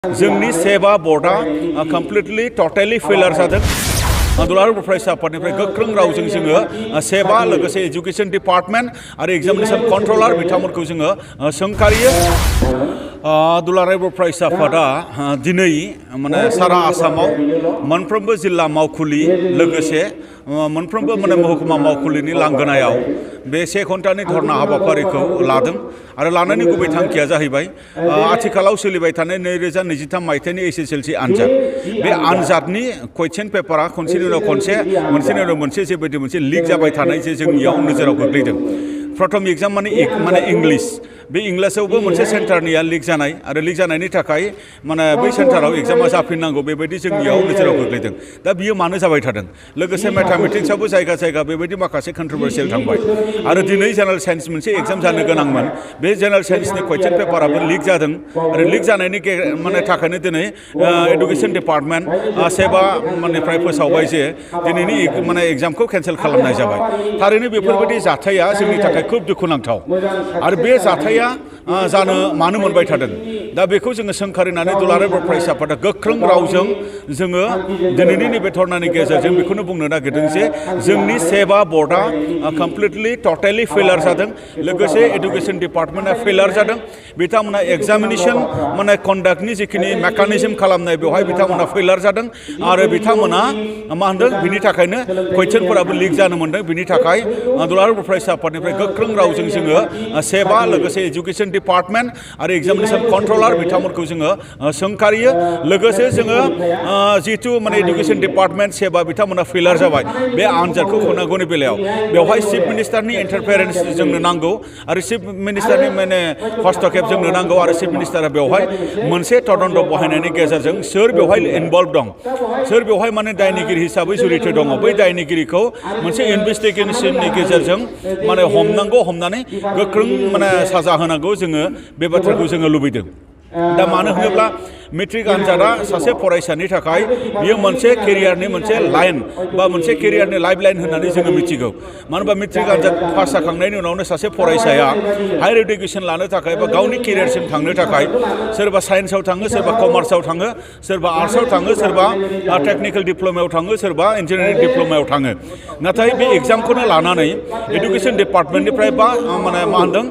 जोंनि सेबा बर्डआ completely totally फेलार जादों। दुलाराय बर' फरायसा आफादनिफ्राय गोख्रों रावजों जोङो सेबा लोगोसे एजुकेशन डिपार्टमेन्ट आरो एग्जामिनेशन कन्ट्रलार बिथांमोनखौ जोङो सोंखारियो। दुलाराय बर' फरायसा आफादा दिनै माने सारा आसामाव मोनफ्रोमबो जिल्ला मावखुलि लोगोसे मोनफ्रोमबो माने महकुमा मावखुलिनि लांगोनायाव बे 1 घन्टानि धरना हाबाफारिखौ लादों आरो लानायनि गुबै थांखिया जाहैबाय आथिखालाव सोलिबाय थानाय 2023 मायथाइनि एसएसएलसि आनजाद बे आनजादनि कुइसन पेपारा खनसेनि उनाव खनसे मोनसेनि उनाव मोनसे जेबायदि मोनसे लिक जाबाय थानाय जे जोंनियाव नोजोराव गोग्लैदों। प्रथम एग्जाम माने इंलिश बे इंलिशआवबो मोनसे सेन्टारनिया लिक जानाय आरो लिक जानायनि थाखाय माने बै सेन्टाराव एग्जामा जाफिननांगौ बेबायदि जोंनियाव नोजोराव गोग्लैदों। दा बियो मानो जाबाय थादों लोगोसे मैथमेटिक्सआवबो जायगा जायगा बेबायदि माखासे कन्ट्रोभार्सियेल थांबाय आरो दिनै जेनेरेल साइन्स मोनसे एग्जाम जानो गोनांमोन बे जेनेरेल साइन्सनि कुइसन पेपाराबो लिक जादों आरो लिक जानायनि माने थाखायनो दिनै एडुकेशन डिपार्टमेन्ट सेबा मानेफ्राय फोसावबाय जे दिनैनि माने एग्जामखौ केन्सेल खालामनाय जाबाय। थारैनो बेफोरबायदि जाथाया जोंनि थाखाय खुब दुखुनांथाव आरो बे जाथाया जानो मानो मोनबाय थादों। दा बेखौ जोङो सोंखारिनानै दुलाराय बर' फरायसा आफादा गोख्रों रावजों जोङो दिनैनि नैबे धरनानि गेजेरजों बेखौनो बुंनो नागिरदों जे जोंनि सेबा बर्डआ कमप्लिटलि टटेलि फेलार जादों लोगोसे एडुकेशन डिपार्टमेन्टआ फेलार जादों। बिथांमोना एग्जामिनेशन माने कन्डाक्टनि जिखिनि मेकानिजम खालामनाय बेवहाय बिथांमोना फेलार जादों आरो बिथांमोना मा होनदों बिनि थाखायनो कुइसनफोराबो लिक जानो मोनदों। बिनि थाखाय दुलाराय बर' फरायसा आफादनिफ्राय गोख्रों रावजों जोङो सेबा लोगोसे एजुकेशन डिपार्टमेन्ट आरो एग्जामिनेशन कन्ट्रलार बिथांमोनखौ जोङो सोंखारियो। लोगोसे जोङो जिहेतु माने एडुकेशन डिपार्टमेन्ट सेबा बिथांमोना फेलार जाबाय बे आनजादखौ होनांगौनि बेलायाव बेवहाय चिफ मिनिस्टारनि इन्टारफेरेन्स जोंनो नांगौ आरो चिफ मिनिस्टारनि माने हस्तक्षेप जोंनो नांगौ आरो चिफ मिनिस्टारा बेवहाय मोनसे तदन्त बहायनायनि गेजेरजों सोर बेवहाय इनभल्भ दं सोर बेवहाय माने दायनिगिरि हिसाबै जुरित दङ बै दायनिगिरिखौ मोनसे इनभेस्टिगेशननि गेजेरजों माने हमनानै गोख्रों माने साजा होनांगौ जोङो बे बाथ्राखौ जोङो लुबैदों। दा मानो होनोब्ला मेट्रिक आनजादा सासे फरायसानि थाखाय बियो मोनसे केरियारनि मोनसे लाइन बा मोनसे केरियारनि लाइफ लाइन होननानै जोङो मिथिगौ। मानो होनबा मेट्रिक आनजाद पास जाखांनायनि उनावनो सासे फरायसाया हायार इडुकेसन लानो थाखाय बा गावनि केरियारसिम थांनो थाखाय सोरबा साइन्सआव थाङो सोरबा कमार्सआव थाङो सोरबा आर्ट्सआव थाङो सोरबा टेक्निकेल डिप्ल'मायाव थाङो सोरबा इन्जिनियारिं डिप्ल'मायाव थाङो। नाथाय बे एग्जामखौनो लानानै एडुकेशन डिपार्टमेन्टनिफ्राय बा माने मा होनदों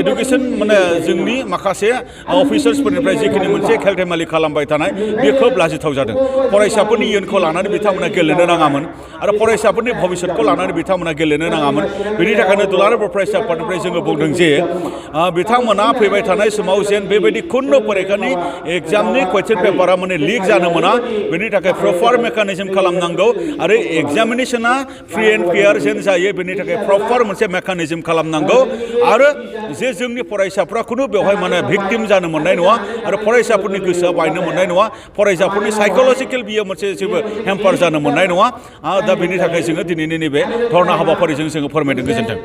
एडुकेशन माने जोंनि माखासे अफिसार्सफोरनिफ्राय जिखिनि मोनसे खेलथेमालि खालामबाय थानाय बे खोब लाजिथाव जादों। फरायसाफोरनि इयुनखौ लानानै बिथांमोना गेलेनो नाङामोन आरो फरायसाफोरनि भबिष्यतखौ लानानै बिथांमोना गेलेनो नाङामोन। बेनि थाखायनो दुलाराय बर' फरायसा आफादनिफ्राय जोङो बुंदों जे बिथांमोना फैबाय थानाय समाव जेन बेबायदि खुनु फरिखानि एग्जामनि कुइसन पेपारा माने लिक जानो मोना बेनि थाखाय प्रपार मेकानिजम खालामनांगौ आरो एग्जामिनेशना फ्रि एन्ड फेयार जेन जायो बेनि थाखाय प्रपार मोनसे मेकानिजम खालामनांगौ आरो जे जोंनि फरायसाफ्रा खुनु बेवहाय माने भिक्टिम जानो मोननाय नङा आरो फरायसाफोरनि गोसोआ बायनो मोननाय नङा फरायसाफोरनि साइकोलजिकेल बियो मोनसे जेबो हेम्पार जानो मोननाय नङा। दा बेनि थाखाय जोङो दिनैनि नैबे धरना हाबाफारिजों जोङो फोरमायदों। गोजोन्थों।